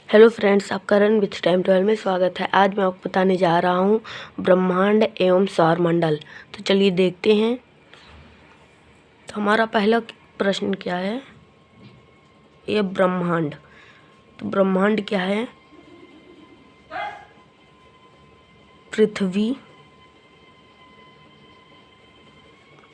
Hello friends, आपका run with time 12 में स्वागत है। आज मैं आपको बताने जा रहा हूँ ब्रह्मांड एवं सौरमंडल। तो चलिए देखते हैं। तो हमारा पहला प्रश्न क्या है? ये ब्रह्मांड। तो ब्रह्मांड क्या है? पृथ्वी के ऊपर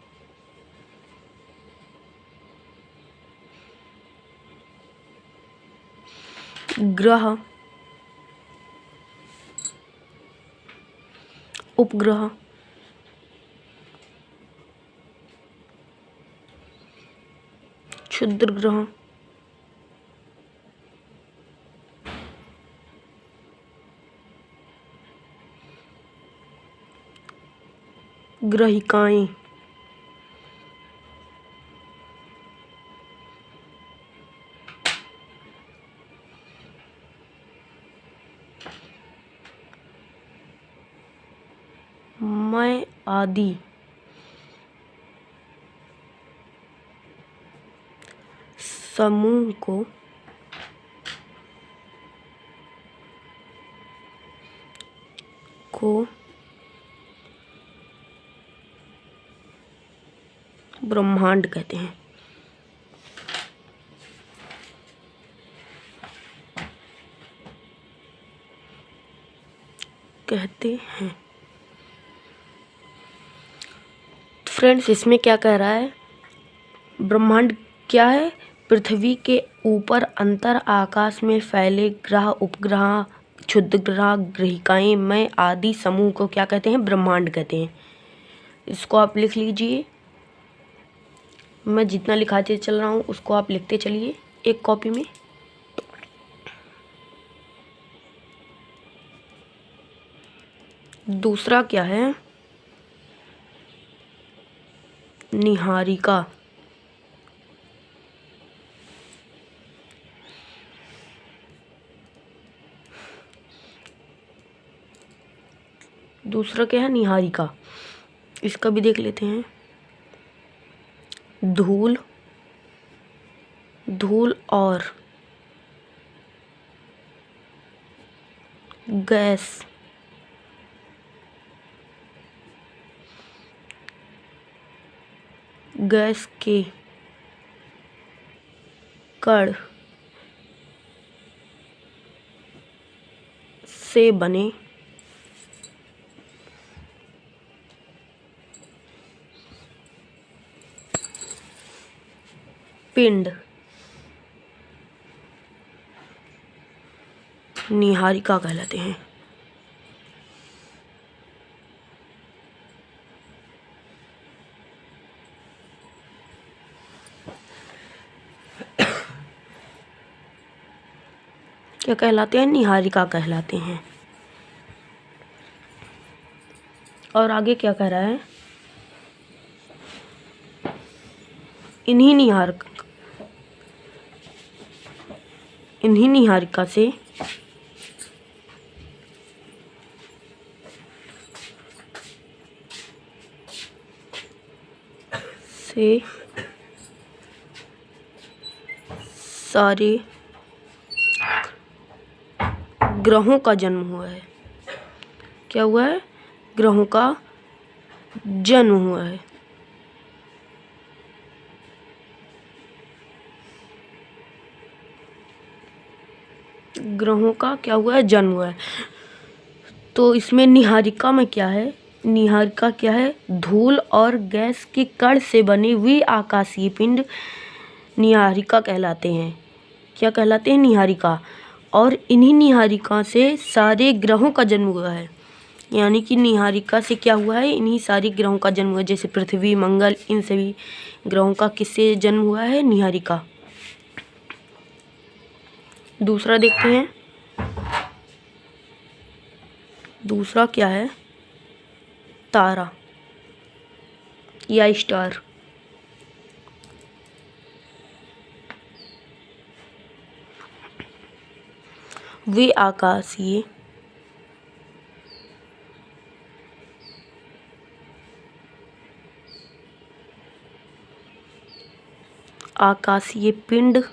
अंतर आकाश में फैले ग्रह, उपग्रह, क्षुद्र ग्रह, ग्रहिकाएं, मैं आदि समूह को ब्रह्मांड कहते हैं। फ्रेंड्स, इसमें क्या कह रहा है? ब्रह्मांड क्या है? पृथ्वी के ऊपर अंतर आकाश में फैले ग्रह, उपग्रह, क्षुद्र ग्रह, ग्रहिकाएं में आदि समूह को क्या कहते हैं? ब्रह्मांड कहते हैं। इसको आप लिख लीजिए। मैं जितना लिखाते चल रहा हूँ उसको आप लिखते चलिए एक कॉपी में। दूसरा क्या है? निहारिका। दूसरा क्या है? निहारिका। इसका भी देख लेते हैं। धूल और गैस के कण से बने पिंड निहारिका कहलाते हैं। क्या कहलाते हैं? निहारिका कहलाते हैं। और आगे क्या कह रहा है? इन्हीं निहारिका से सारे ग्रहों का जन्म हुआ है। क्या हुआ है? ग्रहों का जन्म हुआ है। ग्रहों का क्या हुआ है? जन्म हुआ है। तो इसमें निहारिका में क्या है? निहारिका क्या है? धूल और गैस के कण से बने हुए आकाशीय पिंड निहारिका कहलाते हैं। क्या कहलाते हैं? निहारिका। और इन्हीं निहारिका से सारे ग्रहों का जन्म हुआ है। यानी कि निहारिका से क्या हुआ है? इन्हीं सारे ग्रहों का जन्म हुआ है। जैसे पृथ्वी, मंगल, इन सभी ग्रहों का किससे जन्म हुआ है? निहारिका। दूसरा देखते हैं। दूसरा क्या है? तारा या स्टार। वे आकाशीय पिंड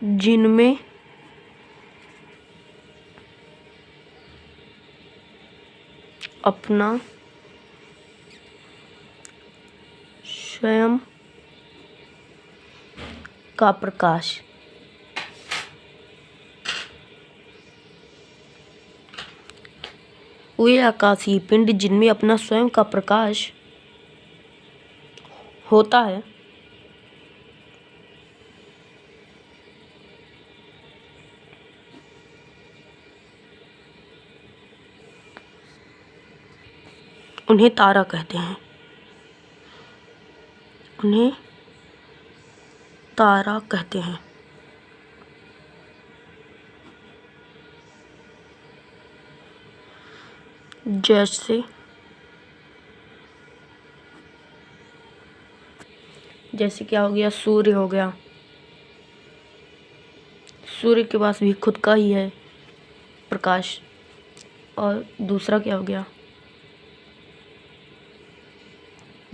जिनमें अपना स्वयं का प्रकाश वे आकाशीय पिंड जिनमें अपना स्वयं का प्रकाश होता है उन्हें तारा कहते हैं। उन्हें तारा कहते हैं। जैसे क्या हो गया, सूर्य हो गया। सूर्य के पास भी खुद का ही है प्रकाश। और दूसरा क्या हो गया,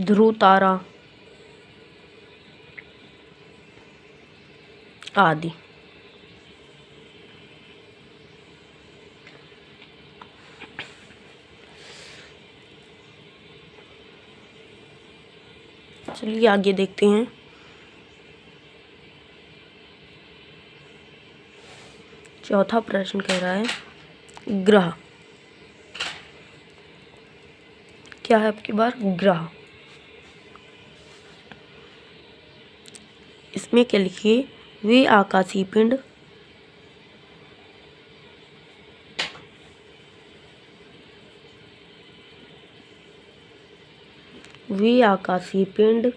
ध्रुव तारा आदि। चलिए आगे देखते हैं। चौथा प्रश्न कह रहा है ग्रह। क्या है आपकी बार, ग्रह। इसमें क्या लिखिए, वे आकाशीय पिंड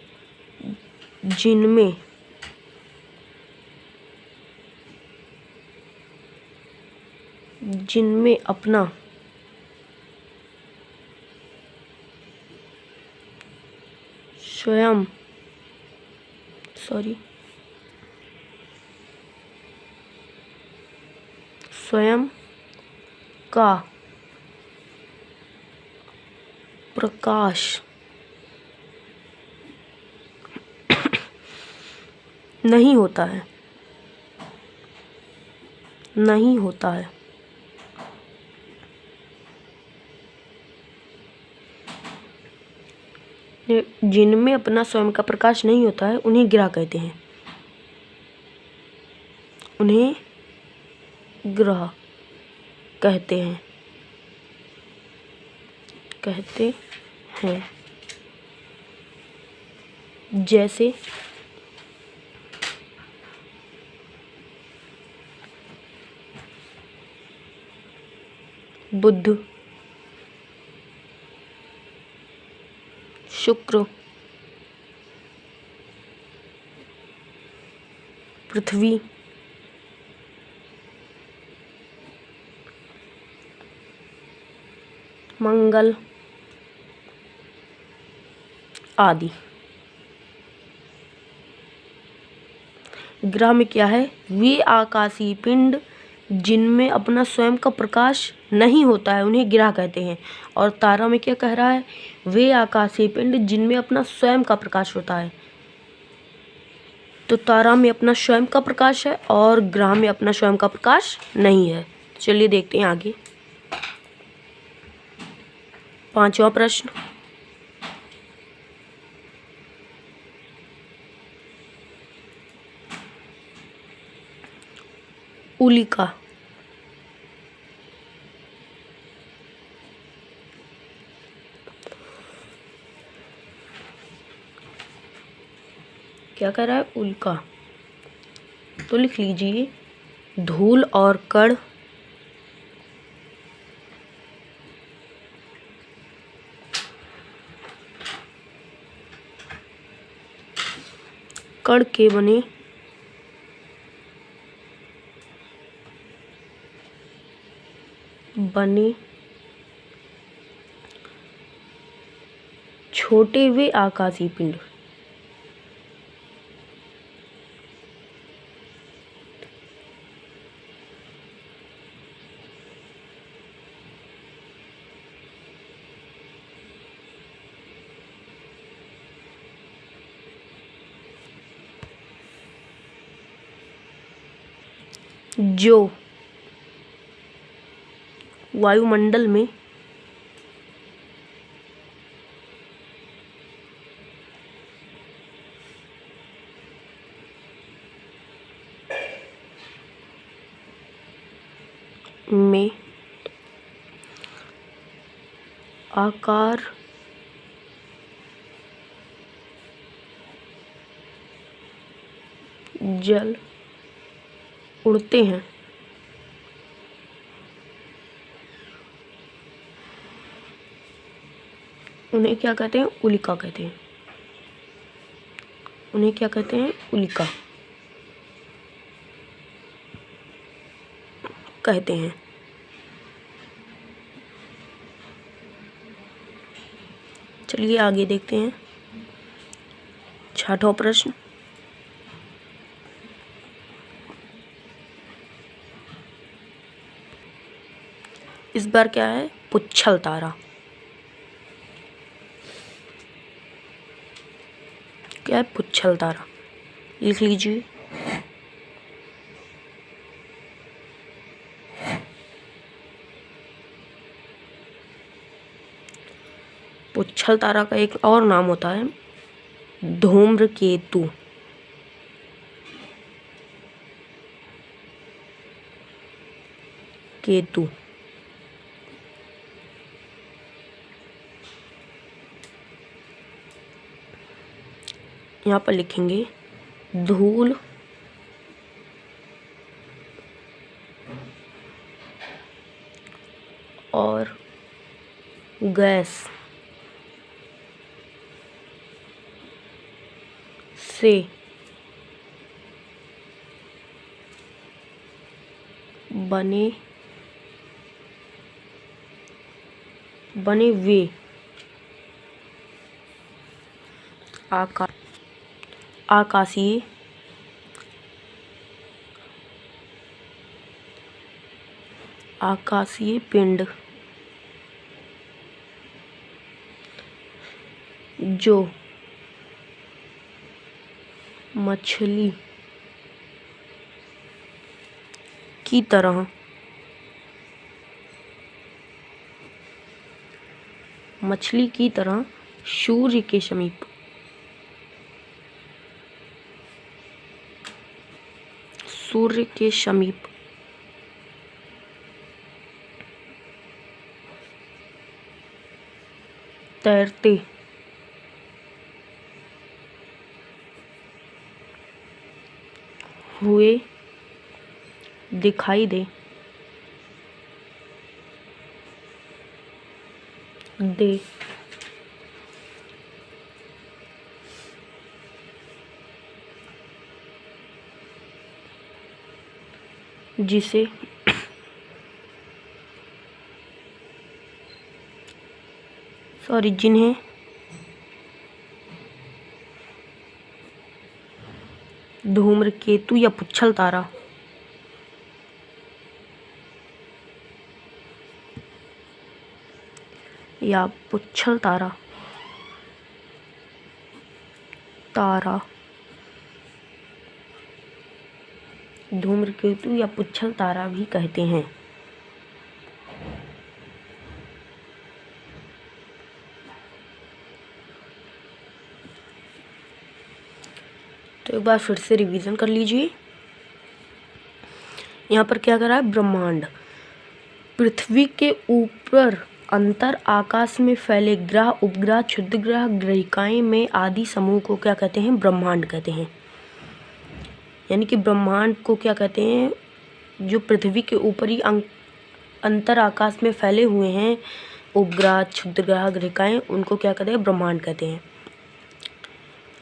जिनमें अपना स्वयं का प्रकाश नहीं होता है। जिनमें अपना स्वयं का प्रकाश नहीं होता है उन्हें ग्रह कहते हैं। उन्हें ग्रह कहते हैं। जैसे बुध, शुक्र, पृथ्वी, मंगल आदि। ग्रह में क्या है, वे आकाशीय पिंड जिनमें अपना स्वयं का प्रकाश नहीं होता है उन्हें ग्रह कहते हैं। और तारा में क्या कह रहा है, वे आकाशीय पिंड जिनमें अपना स्वयं का प्रकाश होता है। तो तारा में अपना स्वयं का प्रकाश है और ग्रह में अपना स्वयं का प्रकाश नहीं है। चलिए देखते हैं आगे। पांचवा प्रश्न, उल्का। क्या कह रहा है, उल्का। तो लिख लीजिए, धूल और कण के बने छोटे वे आकाशीय पिंड। जो वायुमंडल में आकार जल उड़ते हैं उन्हें क्या कहते हैं? उल्का कहते हैं। उन्हें क्या कहते हैं? उल्का कहते हैं। चलिए आगे देखते हैं। छठवां प्रश्न, इस बार क्या है? पुच्छल तारा। क्या है? पुच्छल तारा। लिख लीजिए। पुच्छल तारा का एक और नाम होता है धूम्रकेतु। केतु। यहाँ पर लिखेंगे धूल और गैस से बने वे आकाशीय पिंड जो मछली की तरह सूर्य के समीप तैरते हुए दिखाई दे जिन्हें धूम्रकेतु या पुच्छल तारा धूम्रकेतु या पुच्छल तारा भी कहते हैं। तो एक बार फिर से रिवीजन कर लीजिए। यहाँ पर क्या करा है? ब्रह्मांड। पृथ्वी के ऊपर अंतर आकाश में फैले ग्रह, उपग्रह, क्षुद्रग्रह, ग्रहिकाएं में आदि समूह को क्या कहते हैं? ब्रह्मांड कहते हैं। यानी कि ब्रह्मांड को क्या कहते हैं? जो पृथ्वी के ऊपरी अंतर आकाश में फैले हुए हैं उपग्रह, क्षुद्रग्रह, ग्रहिकाएं, उनको क्या कहते हैं? ब्रह्मांड कहते हैं।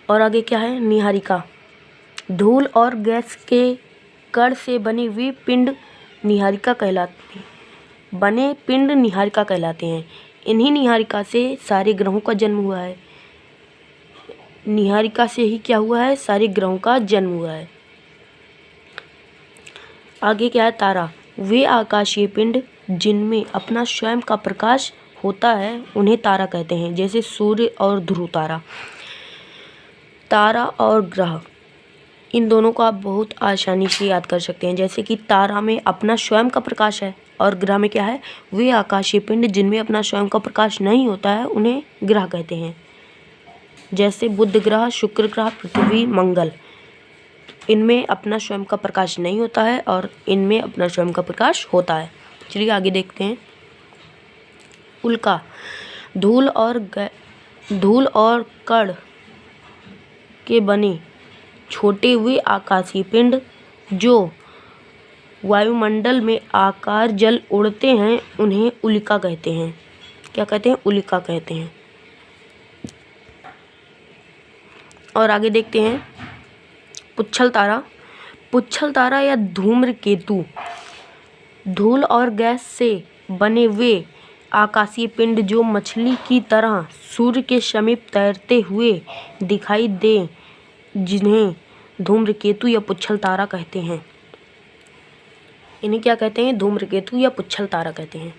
और आगे क्या है? निहारिका। धूल और गैस के कण से बनी हुई पिंड निहारिका कहलाती हैं। इन्हीं निहारिका से सारे ग्रहों का जन्म हुआ है। निहारिका से ही क्या हुआ है? सारे ग्रहों का जन्म हुआ है। आगे क्या है? तारा। वे आकाशीय पिंड जिनमें अपना स्वयं का प्रकाश होता है उन्हें तारा कहते हैं, जैसे सूर्य और ध्रुव तारा। तारा और ग्रह इन दोनों को आप बहुत आसानी से याद कर सकते हैं। जैसे कि तारा में अपना स्वयं का प्रकाश है और ग्रह में क्या है, वे आकाशीय पिंड जिनमें अपना स्वयं का प्रकाश नहीं होता है उन्हें ग्रह कहते हैं। जैसे बुध ग्रह, शुक्र ग्रह, पृथ्वी, मंगल, इनमें अपना स्वयं का प्रकाश नहीं होता है और इनमें अपना स्वयं का प्रकाश होता है। चलिए आगे देखते हैं। उल्का, धूल और कण के बने छोटे वे आकाशीय पिंड जो वायुमंडल में आकार जल उड़ते हैं उन्हें उल्का कहते हैं। क्या कहते हैं? उल्का कहते हैं। और आगे देखते हैं पुच्छल तारा। पुच्छल तारा या धूम्रकेतु धूल और गैस से बने वे आकाशीय पिंड जो मछली की तरह सूर्य के समीप तैरते हुए दिखाई दे, जिन्हें धूम्रकेतु या पुच्छल तारा कहते हैं। इन्हें क्या कहते हैं? धूम्रकेतु या पुच्छल तारा कहते हैं।